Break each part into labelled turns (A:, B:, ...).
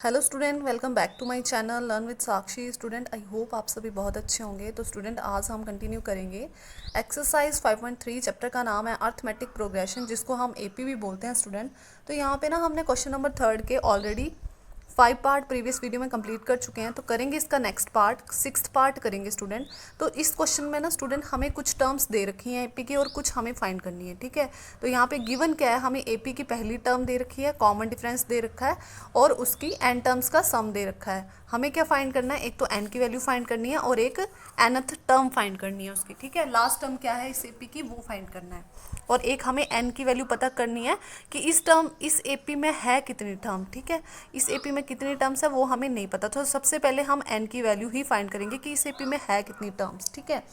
A: Hello student, welcome back to my channel learn with Sakshi. Student, I hope आप सभी बहुत अच्छे होंगे। तो स्टूडेंट, आज हम कंटिन्यू करेंगे एक्सरसाइज 5.3। चैप्टर का नाम है अर्थमेटिक प्रोग्रेशन, जिसको हम एपी भी बोलते हैं स्टूडेंट। तो यहाँ पे ना हमने क्वेश्चन नंबर 3 के ऑलरेडी 5 पार्ट प्रीवियस वीडियो में कंप्लीट कर चुके हैं। तो करेंगे इसका नेक्स्ट पार्ट, 6th पार्ट करेंगे स्टूडेंट। तो इस क्वेश्चन में ना स्टूडेंट हमें कुछ टर्म्स दे रखी हैं एपी की और कुछ हमें फाइंड करनी है, ठीक है। तो यहाँ पे गिवन क्या है, हमें एपी की पहली टर्म दे रखी है, कॉमन डिफरेंस दे रखा है और उसकी एन टर्म्स का सम दे रखा है। हमें क्या फाइंड करना है, एक तो एन की वैल्यू फाइंड करनी है और एक nth टर्म फाइंड करनी है उसकी, ठीक है। लास्ट टर्म क्या है इस एपी की, वो फाइंड करना है। और एक हमें एन की वैल्यू पता करनी है कि इस एपी में है कितनी टर्म, ठीक है। इस एपी में कितनी टर्म्स है वो हमें नहीं पता, तो सबसे पहले हम एन की वैल्यू ही फाइंड करेंगे कि इस एपी में है कितनी टर्म्स, ठीक है।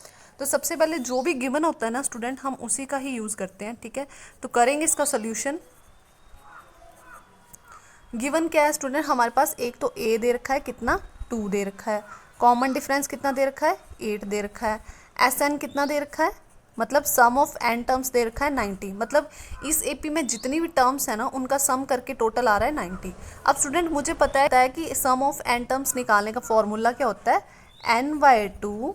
A: तो सबसे पहले जो भी गिवन होता है ना स्टूडेंट, हम उसी का ही यूज़ करते हैं, ठीक है। तो करेंगे इसका सोल्यूशन। गिवन क्या है स्टूडेंट, हमारे पास एक तो ए दे रखा है, कितना 2 दे रखा है। कॉमन डिफरेंस कितना दे रखा है, 8 दे रखा है। एस एन कितना दे रखा है, मतलब सम ऑफ एन टर्म्स दे रखा है 90। मतलब इस एपी में जितनी भी टर्म्स है ना उनका सम करके टोटल आ रहा है 90। अब स्टूडेंट मुझे पता है कि सम ऑफ एन टर्म्स निकालने का फॉर्मूला क्या होता है, n/2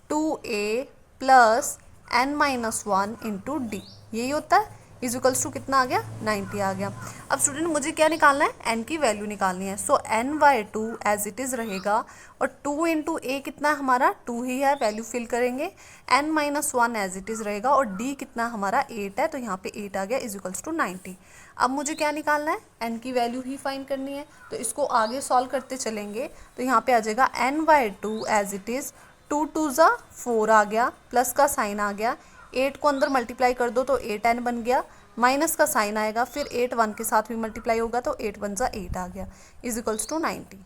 A: 2a plus n-1 into D, यही होता है। इजिकल्स टू कितना आ गया, 90 आ गया। अब स्टूडेंट मुझे क्या निकालना है, n की वैल्यू निकालनी है। सो n/2 एज इट इज़ रहेगा और 2 इंटू ए कितना हमारा 2 ही है, वैल्यू फिल करेंगे। n-1 एज इट इज़ रहेगा और d कितना हमारा 8 है, तो यहाँ पे 8 आ गया इजिकल्स टू 90। अब मुझे क्या निकालना है, n की वैल्यू ही फाइंड करनी है। तो इसको आगे सॉल्व करते चलेंगे तो यहाँ पे आ जाएगा n/2 एज इट इज़ 2 2 ज़ा 4 आ गया, प्लस का साइन आ गया। 8 को अंदर मल्टीप्लाई कर दो तो 8n बन गया, माइनस का साइन आएगा, फिर 8 1 के साथ भी मल्टीप्लाई होगा तो 8 1 ज़ा 8 आ गया इज इक्वल्स टू 90।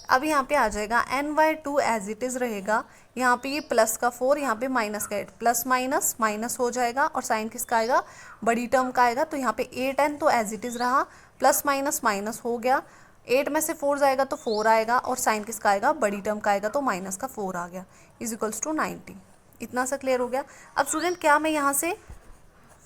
A: अब यहाँ पे आ जाएगा n/2 एज इट इज़ रहेगा। यहाँ पे ये प्लस का 4, यहाँ पे माइनस का 8, प्लस माइनस माइनस हो जाएगा और साइन किसका आएगा, बड़ी टर्म का आएगा। तो यहाँ पे 8n तो एज इट इज़ रहा, प्लस माइनस माइनस हो गया। 8 में से 4 जाएगा तो 4 आएगा और साइन किसका आएगा, बड़ी टर्म का आएगा, तो माइनस का 4 आ गया इज इक्वल्स टू 90। इतना सा क्लियर हो गया। अब स्टूडेंट, क्या मैं यहाँ से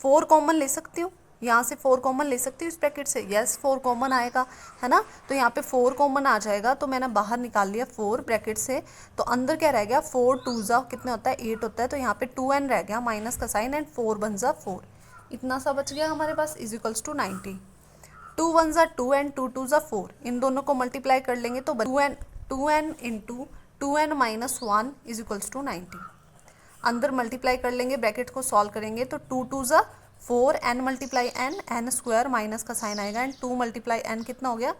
A: 4 कॉमन ले सकती हूँ, यहाँ से 4 कॉमन ले सकती हूँ इस ब्रैकेट से, यस 4 कॉमन आएगा, है ना। तो यहाँ पे 4 कॉमन आ जाएगा, तो मैंने बाहर निकाल लिया 4 ब्रैकेट से। तो अंदर क्या रह गया, 4 2 ज़ा कितने होता है, 8 होता है। तो यहाँ पे 2n रह गया, माइनस का साइन एंड 4 1 ज़ा 4, इतना सा बच गया हमारे पास इज इक्वल्स टू 90। 2 1 ज़ा 2 एंड 2 2 ज़ा 4, इन दोनों को मल्टीप्लाई कर लेंगे तो 2n into 2n minus 1 is equals to 90। अंदर मल्टीप्लाई कर लेंगे, ब्रैकेट को सॉल्व करेंगे तो 2 2 ज़ा 4, n multiply n square, minus का साइन आएगा एंड 2 मल्टीप्लाई n कितना हो गया,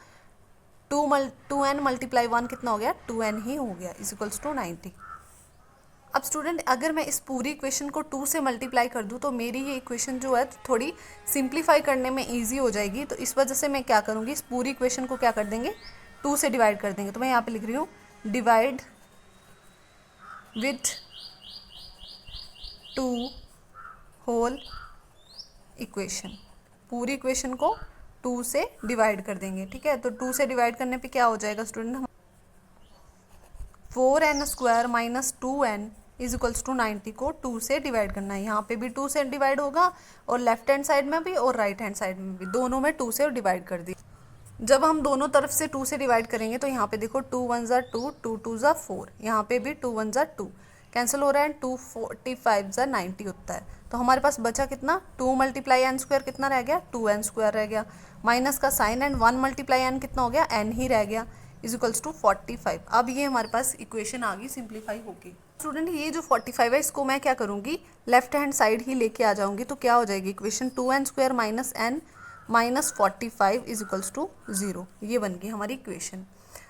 A: 2n मल्टीप्लाई 1 कितना हो गया, 2n ही हो गया इज इक्वल्स टू 90। अब स्टूडेंट, अगर मैं इस पूरी इक्वेशन को 2 से मल्टीप्लाई कर दूँ तो मेरी ये इक्वेशन जो है थोड़ी सिंप्लीफाई करने में ईजी हो जाएगी। तो इस वजह से मैं क्या करूँगी, इस पूरी इक्वेशन को क्या कर देंगे, 2 से डिवाइड कर देंगे। तो मैं यहाँ पे लिख रही हूँ डिवाइड विथ 2 होल इक्वेशन। पूरी इक्वेशन को 2 से डिवाइड कर देंगे, ठीक है। तो 2 से डिवाइड करने पे क्या हो जाएगा student, 4n square minus 2n is equals to 90 को 2 से डिवाइड करना है। यहाँ पे भी 2 से डिवाइड होगा और लेफ्ट हैंड साइड में भी और राइट हैंड साइड में भी, दोनों में 2 से डिवाइड कर दी। जब हम दोनों तरफ से 2 से डिवाइड करेंगे तो यहाँ पे देखो 2 1 ज़ा 2, 2 2 ज़ा 4, यहाँ पे भी 2 1 ज़ा 2 कैंसिल हो रहा है, 2 45 ज़ा 90 होता है। तो हमारे पास बचा कितना, 2 मल्टीप्लाई n स्क्वायर कितना रह गया, 2n स्क्वायर रह गया, माइनस का साइन एंड 1 मल्टीप्लाई n कितना हो गया, n ही रह गया इज इक्वल्स टू 45। अब ये हमारे पास इक्वेशन आ गई सिंप्लीफाई होगी। स्टूडेंट, ये जो 45 है इसको मैं क्या करूँगी, लेफ्ट हैंड साइड ही लेके आ जाऊँगी। तो क्या हो जाएगी equation, 2n square minus n minus 45 is equals to 0, ये बन गई हमारी इक्वेशन।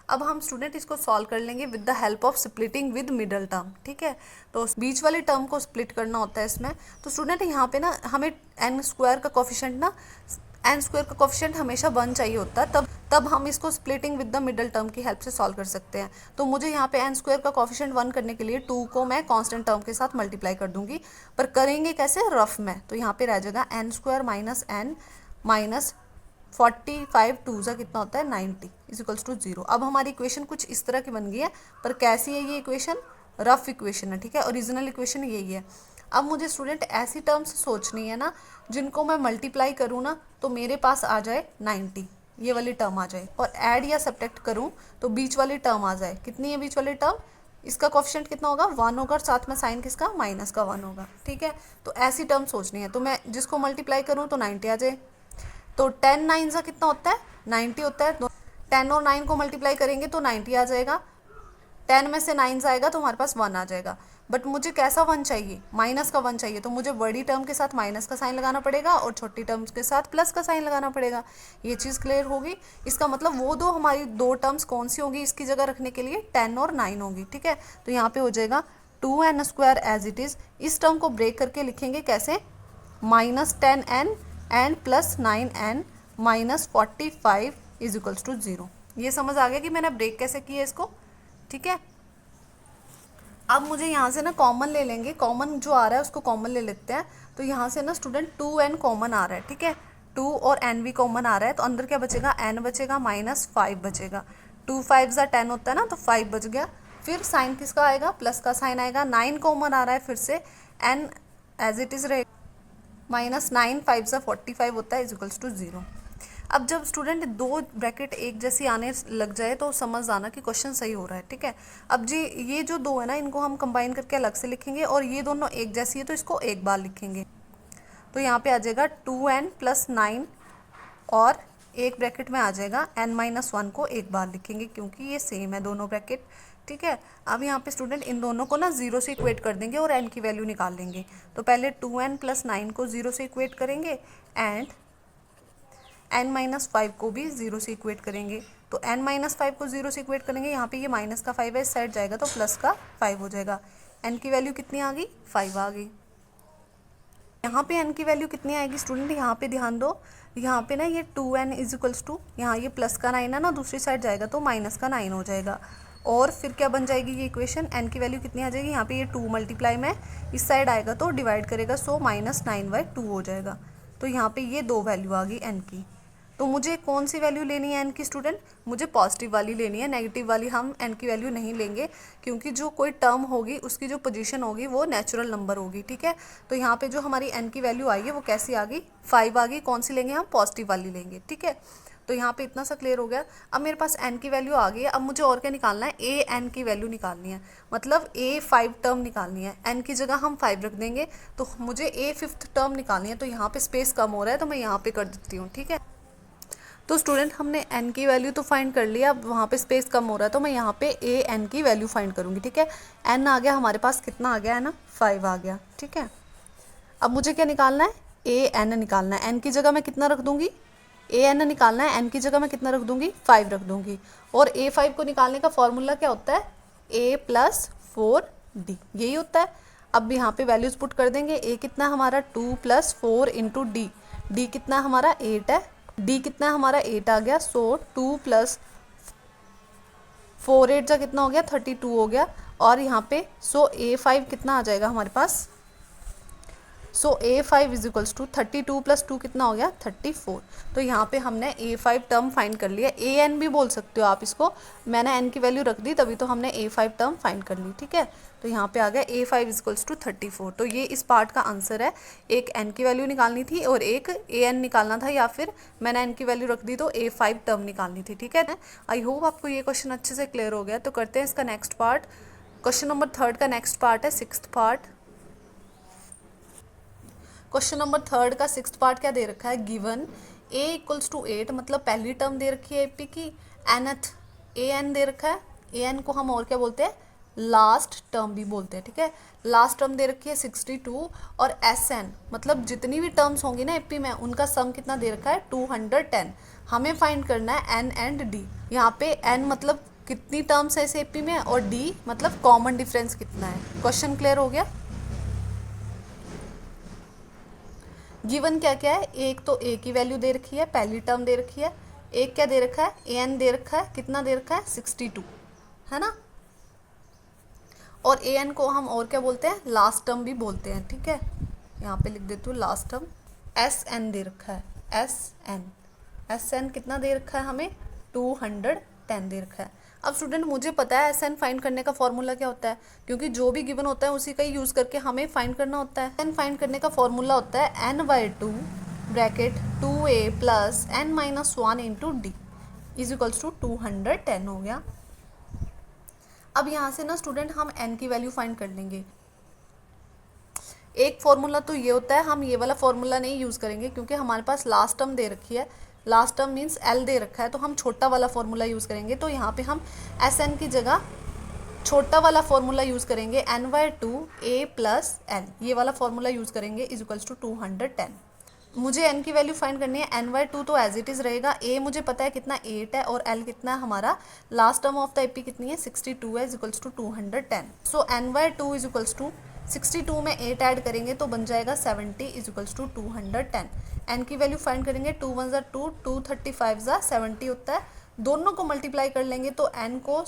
A: अब हम स्टूडेंट इसको सॉल्व कर लेंगे with the help of splitting with middle term, ठीक है। तो बीच वाले टर्म को स्प्लिट करना होता है इसमें। तो स्टूडेंट, यहाँ पे ना हमें n स्क्वायर का कोफिशिएंट हमेशा 1 चाहिए होता है, तब हम इसको splitting with the middle term की हेल्प से सॉल्व कर सकते हैं। तो मुझे यहाँ पे n स्क्वायर का कोफिशिएंट 1 करने के लिए 2 को मैं कांस्टेंट टर्म के साथ मल्टीप्लाई कर दूंगी, पर करेंगे कैसे, रफ में। तो यहाँ पे रह जाएगा n square minus n minus 45 2 ज़ा कितना होता है 90 इज इक्वल्स टू 0। अब हमारी इक्वेशन कुछ इस तरह की बन गई है, पर कैसी है ये इक्वेशन, रफ इक्वेशन है, ठीक है। ओरिजिनल इक्वेशन यही है। अब मुझे स्टूडेंट ऐसी टर्म्स सोचनी है ना जिनको मैं मल्टीप्लाई करूँ ना तो मेरे पास आ जाए 90, ये वाली टर्म आ जाए, और ऐड या सब्ट्रैक्ट करूँ तो बीच वाली टर्म आ जाए। कितनी है बीच वाली टर्म? इसका कोफिशिएंट कितना होगा? 1 होगा, और साथ में साइन किसका? माइनस का 1 होगा। ठीक है, तो ऐसी टर्म सोचनी है। तो मैं जिसको मल्टीप्लाई करूँ तो 90 आ जाए। तो 10 9 का कितना होता है? 90 होता है। 10 और 9 को मल्टीप्लाई करेंगे तो 90 आ जाएगा। 10 में से 9 आएगा तो हमारे पास 1 आ जाएगा। बट मुझे कैसा 1 चाहिए? माइनस का 1 चाहिए। तो मुझे बड़ी टर्म के साथ माइनस का साइन लगाना पड़ेगा और छोटी टर्म्स के साथ प्लस का साइन लगाना पड़ेगा। ये चीज़ क्लियर होगी। इसका मतलब वो दो हमारी दो टर्म्स कौन सी होगी इसकी जगह रखने के लिए? 10 और 9 होगी। ठीक है, तो यहाँ पे हो जाएगा 2n² एज इट इज़। इस टर्म को ब्रेक करके लिखेंगे कैसे? -10n and +9n -45 is equals to 0। ये समझ आ गया कि मैंने ब्रेक कैसे किया इसको? ठीक है, अब मुझे यहाँ से ना कॉमन ले लेंगे। कॉमन जो आ रहा है उसको कॉमन ले लेते हैं। तो यहाँ से ना स्टूडेंट 2n कॉमन आ रहा है। ठीक है, 2 और n भी कॉमन आ रहा है, तो अंदर क्या बचेगा? n बचेगा -5 बचेगा। 2 5 10 होता है ना, तो 5 बच गया। फिर साइन किसका आएगा? प्लस का साइन आएगा। 9 कॉमन आ रहा है, फिर से n एज इट इज़ रहेगा। -9 5 45 होता है इज इक्वल्स टू 0। अब जब स्टूडेंट दो ब्रैकेट एक जैसी आने लग जाए तो समझ आना कि क्वेश्चन सही हो रहा है। ठीक है, अब जी ये जो दो है ना इनको हम कंबाइन करके अलग से लिखेंगे, और ये दोनों एक जैसी है तो इसको एक बार लिखेंगे। तो यहाँ पे आ जाएगा 2n + 9, और एक ब्रैकेट में आ जाएगा n-1 को एक बार लिखेंगे क्योंकि ये सेम है दोनों ब्रैकेट। ठीक है, अब यहाँ पे स्टूडेंट इन दोनों को ना 0 से इक्वेट कर देंगे और n की वैल्यू निकाल लेंगे। तो पहले 2n + 9 को 0 से इक्वेट करेंगे एंड n-5 को भी 0 से इक्वेट करेंगे। तो n-5 को 0 से इक्वेट करेंगे, यहाँ पे ये माइनस का 5 है, इस साइड जाएगा तो प्लस का 5 हो जाएगा। n की वैल्यू कितनी आ गई? 5 आ गई। यहाँ पे n की वैल्यू कितनी आएगी स्टूडेंट? यहाँ पे ध्यान दो, यहाँ पे ना ये 2n इज इक्वल्स टू, यहाँ ये प्लस का 9 है ना, दूसरी साइड जाएगा तो माइनस का 9 हो जाएगा। और फिर क्या बन जाएगी ये इक्वेशन? n की वैल्यू कितनी आ जाएगी? यहाँ पे ये 2 मल्टीप्लाई में इस साइड आएगा तो डिवाइड करेगा, सो -9/2 हो जाएगा। तो यहाँ पे ये दो वैल्यू आ गई n की। तो मुझे कौन सी वैल्यू लेनी है n की स्टूडेंट? मुझे पॉजिटिव वाली लेनी है, नेगेटिव वाली हम n की वैल्यू नहीं लेंगे, क्योंकि जो कोई टर्म होगी उसकी जो पोजीशन होगी वो नेचुरल नंबर होगी। ठीक है, तो यहाँ पे जो हमारी n की वैल्यू आई है वो कैसी आ गई? 5 आ गई। कौन सी लेंगे हम? पॉजिटिव वाली लेंगे। ठीक है, तो यहाँ पे इतना सा क्लियर हो गया। अब मेरे पास n की वैल्यू आ गई है। अब मुझे और क्या निकालना है? a n की वैल्यू निकालनी है, मतलब a 5 टर्म निकालनी है। n की जगह हम 5 रख देंगे, तो मुझे a 5th टर्म निकालनी है। तो यहाँ पे स्पेस कम हो रहा है तो मैं यहाँ पे कर देती हूँ। ठीक है, तो स्टूडेंट हमने n की वैल्यू तो फाइंड कर लिया, अब वहाँ पे स्पेस कम हो रहा है तो मैं यहाँ पे a n की वैल्यू फाइंड करूँगी। ठीक है, n आ गया हमारे पास, कितना आ गया है ना? 5 आ गया। ठीक है, अब मुझे क्या निकालना है? a n निकालना है। n की जगह मैं कितना रख दूँगी? a n निकालना है, n की जगह मैं कितना रख दूँगी? 5 रख दूँगी। और a 5 को निकालने का फॉर्मूला क्या होता है? a + 4d, यही होता है। अब यहाँ पे वैल्यूज पुट कर देंगे। a कितना हमारा? 2 + 4 × d, d कितना हमारा? 8 है, d कितना हमारा? 8 आ गया। सो 2 + 4 8 कितना हो गया? 32 हो गया। और यहाँ पे सो a5 कितना आ जाएगा हमारे पास? सो a5 इज इक्वल्स टू 32 + 2 कितना हो गया? 34। तो यहाँ पे हमने a5 टर्म फाइंड कर लिया। an भी बोल सकते हो आप इसको, मैंने n की वैल्यू रख दी तभी तो हमने a5 टर्म फाइंड कर ली। ठीक है, तो यहाँ पे आ गया a5 इज इक्वल्स टू 34। तो ये इस पार्ट का आंसर है। एक n की वैल्यू निकालनी थी और एक an निकालना था, या फिर मैंने n की वैल्यू रख दी तो a5 टर्म निकालनी थी। ठीक है, आई होप आपको ये क्वेश्चन अच्छे से क्लियर हो गया। तो करते हैं इसका नेक्स्ट पार्ट। क्वेश्चन नंबर 3 का नेक्स्ट पार्ट है 6th पार्ट। क्वेश्चन नंबर 3 का 6th पार्ट क्या दे रखा है? गिवन a = 8, मतलब पहली टर्म दे रखी है एपी की, nth an दे रखा है। an को हम और क्या बोलते हैं? लास्ट टर्म भी बोलते हैं। ठीक है, लास्ट टर्म दे रखी है 62, और sn मतलब जितनी भी टर्म्स होंगी ना एपी में उनका सम कितना दे रखा है? 210। हमें फाइंड करना है n एंड d। यहाँ पे n मतलब कितनी टर्म्स है इस एपी में, और d मतलब कॉमन डिफरेंस कितना है। क्वेश्चन क्लियर हो गया? गिवन क्या क्या है? एक तो a की वैल्यू दे रखी है, पहली टर्म दे रखी है। एक क्या दे रखा है? an दे रखा है, कितना दे रखा है? 62, है ना। और an को हम और क्या बोलते हैं? लास्ट टर्म भी बोलते हैं। ठीक है, यहाँ पे लिख देती हूँ लास्ट टर्म। sn दे रखा है, sn कितना दे रखा है हमें? 210 दे रखा है। अब स्टूडेंट मुझे पता है एस एन फाइंड करने का फॉर्मूला क्या होता है, क्योंकि जो भी गिवन होता है उसी का ही यूज़ करके हमें फाइंड करना होता है। एन फाइंड करने का फॉर्मूला होता है n/2 bracket 2a plus n-1 into d is equals to 210 हो गया। अब यहाँ से ना स्टूडेंट हम n की वैल्यू फाइंड कर लेंगे। एक फॉर्मूला तो ये होता है, हम ये वाला फॉर्मूला नहीं यूज़ करेंगे क्योंकि हमारे पास लास्ट टर्म दे रखी है, लास्ट टर्म मीन्स l दे रखा है, तो हम छोटा वाला फॉर्मूला यूज़ करेंगे। तो यहाँ पे हम एस एन की जगह छोटा वाला फॉर्मूला यूज़ करेंगे n/2 a प्लस n, ये वाला फॉर्मूला यूज़ करेंगे इज इक्वल्स टू 210। मुझे n की वैल्यू फाइंड करनी है, n/2 तो एज इट इज़ रहेगा, a मुझे पता है कितना 8 है और l कितना है हमारा, last term of the AP कितनी है 62 है is equals to 210। So n/2 is equals to 62 में 8 ऐड करेंगे तो बन जाएगा 70 इज इक्वल्स टू 210। n की वैल्यू फाइंड करेंगे, 2 1 ज़ा 2, 2 35 ज़ा 70 होता है, दोनों को मल्टीप्लाई कर लेंगे तो n को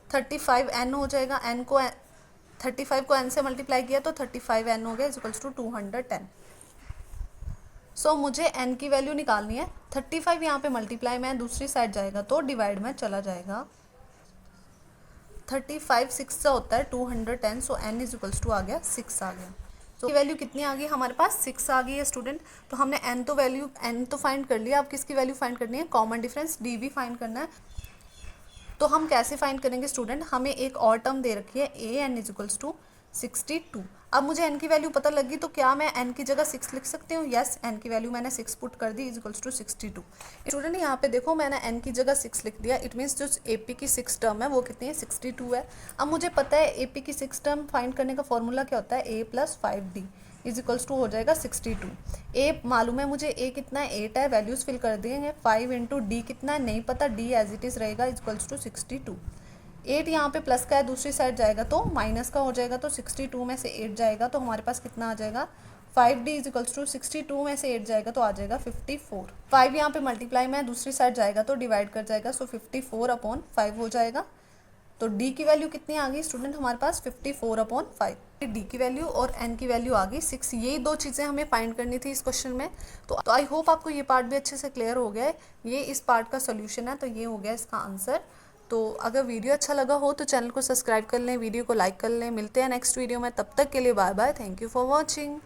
A: 35n हो जाएगा, n को 35 को n से मल्टीप्लाई किया तो 35n हो गया इज इक्वल्स टू 210। सो मुझे n की वैल्यू निकालनी है, 35 यहाँ पे मल्टीप्लाई में दूसरी साइड जाएगा तो डिवाइड में चला जाएगा, 35 6 से होता है 210, सो n इज इक्वल्स टू आ गया 6 आ गया। तो वैल्यू कितनी आ गई हमारे पास, 6 आ गई है स्टूडेंट। तो हमने n तो फाइंड कर लिया, अब किसकी वैल्यू फाइंड करनी है, कॉमन डिफरेंस d भी फाइंड करना है। तो हम कैसे फाइंड करेंगे स्टूडेंट, हमें एक और टर्म दे रखी है an इज इक्वल्स टू 62। अब मुझे n की वैल्यू पता लगी तो क्या मैं n की जगह 6 लिख सकती हूँ, यस n की वैल्यू मैंने 6 पुट कर दी इज इक्वल्स टू 62। स्टूडेंट यहाँ पे देखो मैंने n की जगह 6 लिख दिया, इट मीन्स जो AP की 6 टर्म है वो कितनी है 62 है। अब मुझे पता है AP की 6 टर्म फाइंड करने का फॉर्मूला क्या होता है, a plus 5d is equals to हो जाएगा 62। a मालूम है मुझे, a कितना है 8 है, वैल्यूज फिल कर देंगे, 5 इंटू डी कितना है नहीं पता, d एज इट इज़ रहेगा इज इक्वल्स टू 62। 8 यहाँ पे प्लस का है, दूसरी साइड जाएगा तो माइनस का हो जाएगा, तो 62 में से 8 जाएगा तो हमारे पास कितना आ जाएगा 5d इज इक्वल्स टू 62 में से 8 जाएगा तो आ जाएगा 54। 5 यहाँ पे मल्टीप्लाई में है, दूसरी साइड जाएगा तो डिवाइड कर जाएगा, सो 54/5 हो जाएगा। तो d की वैल्यू कितनी आ गई स्टूडेंट हमारे पास 54/5, d की वैल्यू और n की वैल्यू आ गई 6। यही दो चीज़ें हमें फाइंड करनी थी इस क्वेश्चन में। तो आई होप आपको ये पार्ट भी अच्छे से क्लियर हो गया है, ये इस पार्ट का सोल्यूशन है, तो ये हो गया इसका आंसर। तो अगर वीडियो अच्छा लगा हो तो चैनल को सब्सक्राइब कर लें, वीडियो को लाइक कर लें। मिलते हैं नेक्स्ट वीडियो में, तब तक के लिए bye bye, thank you for watching.